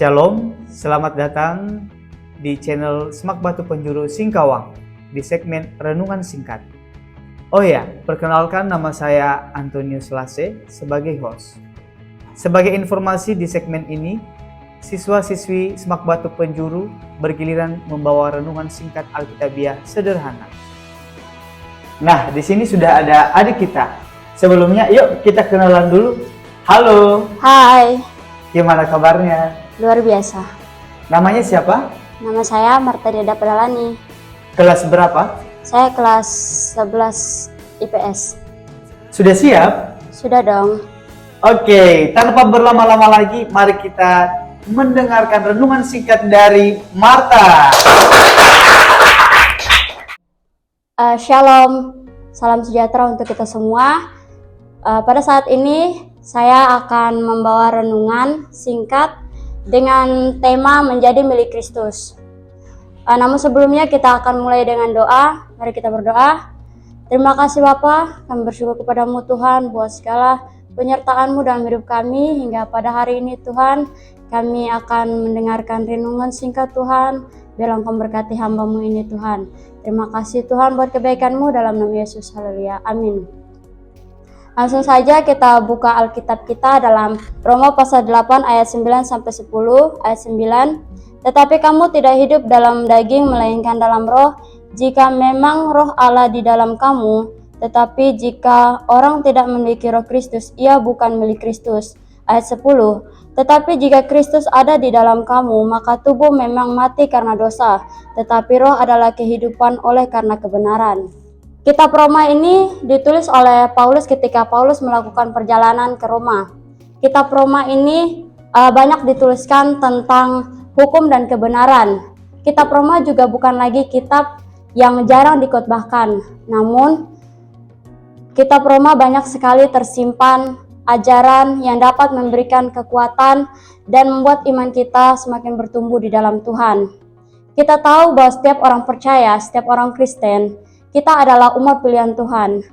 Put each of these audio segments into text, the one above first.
Shalom, selamat datang di channel Semak Batu Penjuru Singkawang di segmen Renungan Singkat. Oh ya, perkenalkan nama saya Antonius Lase sebagai host. Sebagai informasi di segmen ini, siswa-siswi Semak Batu Penjuru bergiliran membawa renungan singkat Alkitabiah sederhana. Nah, di sini sudah ada adik kita. Sebelumnya, yuk kita kenalan dulu. Halo. Hai, Gimana kabarnya? luar biasa. Namanya siapa? Nama saya Marta Deda Pedalani. Kelas berapa? Saya kelas 11 IPS. Sudah siap? Sudah dong. Oke, tanpa berlama-lama lagi, mari kita mendengarkan renungan singkat dari Marta. Shalom, salam sejahtera untuk kita semua. Pada saat ini saya akan membawa renungan singkat dengan tema menjadi milik Kristus. Namun sebelumnya kita akan mulai dengan doa. Mari kita berdoa. Terima kasih Bapa, kami bersyukur kepadamu Tuhan buat segala penyertaan-Mu dalam hidup kami hingga pada hari ini Tuhan. Kami akan mendengarkan renungan singkat Tuhan. Biarlah Engkau memberkati hamba-Mu ini Tuhan. Terima kasih Tuhan buat kebaikan-Mu dalam nama Yesus. Haleluya. Amin. Langsung saja kita buka Alkitab kita dalam Roma pasal 8 ayat 9 sampai 10. Ayat 9. Tetapi kamu tidak hidup dalam daging melainkan dalam roh, jika memang roh Allah di dalam kamu. Tetapi jika orang tidak memiliki roh Kristus, ia bukan milik Kristus. Ayat 10. Tetapi jika Kristus ada di dalam kamu, maka tubuh memang mati karena dosa, tetapi roh adalah kehidupan oleh karena kebenaran. Kitab Roma ini ditulis oleh Paulus ketika Paulus melakukan perjalanan ke Roma. Kitab Roma ini banyak dituliskan tentang hukum dan kebenaran. Kitab Roma juga bukan lagi kitab yang jarang dikotbahkan. Namun, kitab Roma banyak sekali tersimpan ajaran yang dapat memberikan kekuatan dan membuat iman kita semakin bertumbuh di dalam Tuhan. Kita tahu bahwa setiap orang percaya, setiap orang Kristen, kita adalah umat pilihan Tuhan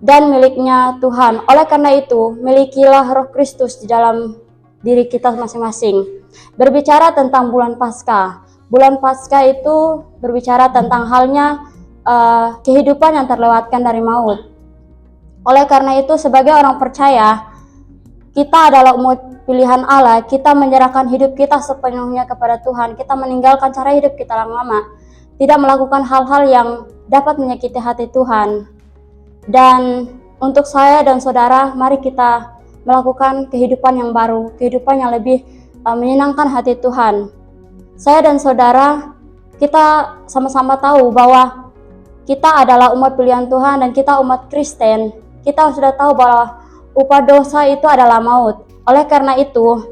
dan miliknya Tuhan. Oleh karena itu, milikilah roh Kristus di dalam diri kita masing-masing. Berbicara tentang bulan Paskah. Bulan Paskah itu berbicara tentang halnya kehidupan yang terlewatkan dari maut. Oleh karena itu, sebagai orang percaya, kita adalah umat pilihan Allah. Kita menyerahkan hidup kita sepenuhnya kepada Tuhan. Kita meninggalkan cara hidup kita yang lama. Tidak melakukan hal-hal yang dapat menyakiti hati Tuhan. Dan untuk saya dan saudara, mari kita melakukan kehidupan yang baru, kehidupan yang lebih menyenangkan hati Tuhan. Saya dan saudara, kita sama-sama tahu bahwa kita adalah umat pilihan Tuhan dan kita umat Kristen. Kita sudah tahu bahwa upah dosa itu adalah maut. Oleh karena itu,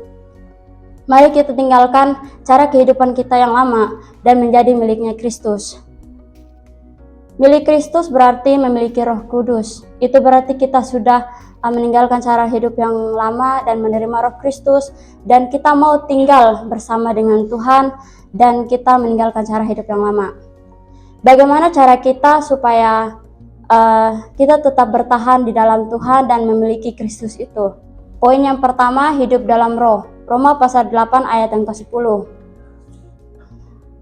mari kita tinggalkan cara kehidupan kita yang lama dan menjadi miliknya Kristus. Milik Kristus berarti memiliki Roh Kudus. Itu berarti kita sudah meninggalkan cara hidup yang lama dan menerima Roh Kristus, dan kita mau tinggal bersama dengan Tuhan dan kita meninggalkan cara hidup yang lama. Bagaimana cara kita supaya kita tetap bertahan di dalam Tuhan dan memiliki Kristus itu? Poin yang pertama, hidup dalam roh. Roma pasal 8 ayat yang ke-10.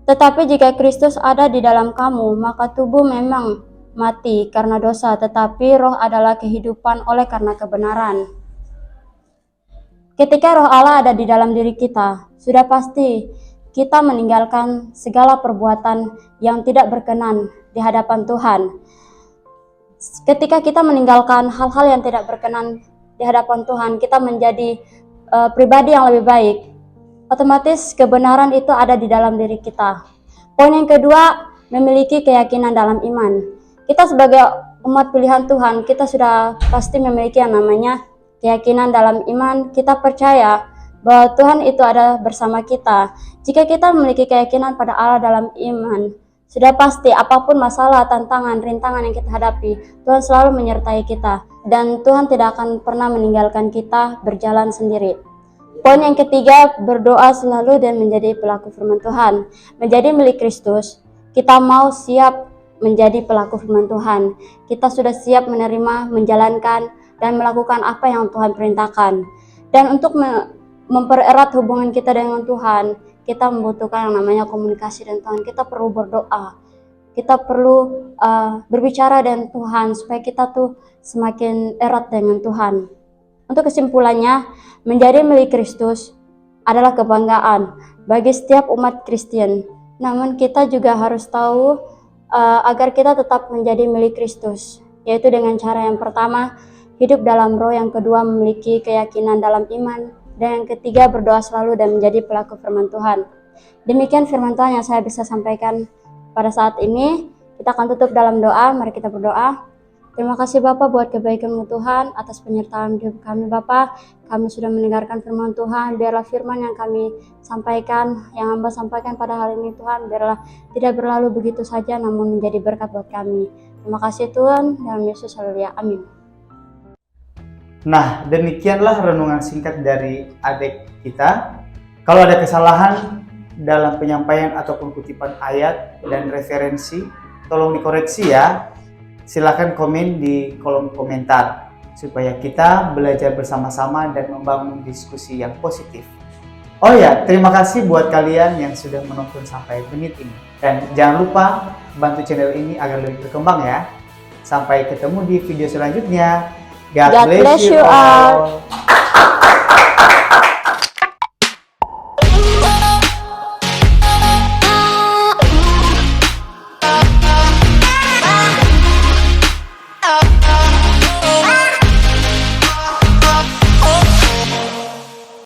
Tetapi jika Kristus ada di dalam kamu, maka tubuh memang mati karena dosa, tetapi roh adalah kehidupan oleh karena kebenaran. Ketika roh Allah ada di dalam diri kita, sudah pasti kita meninggalkan segala perbuatan yang tidak berkenan di hadapan Tuhan. Ketika kita meninggalkan hal-hal yang tidak berkenan di hadapan Tuhan, kita menjadi pribadi yang lebih baik. Otomatis kebenaran itu ada di dalam diri kita. Poin yang kedua, memiliki keyakinan dalam iman. Kita sebagai umat pilihan Tuhan, kita sudah pasti memiliki yang namanya keyakinan dalam iman. Kita percaya bahwa Tuhan itu ada bersama kita. Jika kita memiliki keyakinan pada Allah dalam iman, sudah pasti apapun masalah, tantangan, rintangan yang kita hadapi, Tuhan selalu menyertai kita. Dan Tuhan tidak akan pernah meninggalkan kita berjalan sendiri. Poin yang ketiga, berdoa selalu dan menjadi pelaku firman Tuhan. Menjadi milik Kristus, kita mau siap menjadi pelaku firman Tuhan. Kita sudah siap menerima, menjalankan, dan melakukan apa yang Tuhan perintahkan. Dan untuk mempererat hubungan kita dengan Tuhan, kita membutuhkan yang namanya komunikasi dengan Tuhan. Kita perlu berdoa, kita perlu berbicara dengan Tuhan supaya kita tuh semakin erat dengan Tuhan. Untuk kesimpulannya, menjadi milik Kristus adalah kebanggaan bagi setiap umat Kristen. Namun kita juga harus tahu agar kita tetap menjadi milik Kristus, yaitu dengan cara yang pertama, hidup dalam roh, yang kedua, memiliki keyakinan dalam iman, dan yang ketiga, berdoa selalu dan menjadi pelaku firman Tuhan. Demikian firman Tuhan yang saya bisa sampaikan pada saat ini. Kita akan tutup dalam doa. Mari kita berdoa. Terima kasih Bapak buat kebaikan-Mu Tuhan, atas penyertaan hidup kami Bapak. Kami sudah mendengarkan firman Tuhan. Biarlah firman yang kami sampaikan, yang hamba sampaikan pada hari ini Tuhan, biarlah tidak berlalu begitu saja, namun menjadi berkat buat kami. Terima kasih Tuhan, dalam Yesus haleluya, amin. Nah, demikianlah renungan singkat dari adik kita. Kalau ada kesalahan dalam penyampaian ataupun kutipan ayat dan referensi, tolong dikoreksi ya. Silakan komen di kolom komentar supaya kita belajar bersama-sama dan membangun diskusi yang positif. Oh ya, terima kasih buat kalian yang sudah menonton sampai menit ini. Dan jangan lupa bantu channel ini agar lebih berkembang ya. Sampai ketemu di video selanjutnya. God bless you all.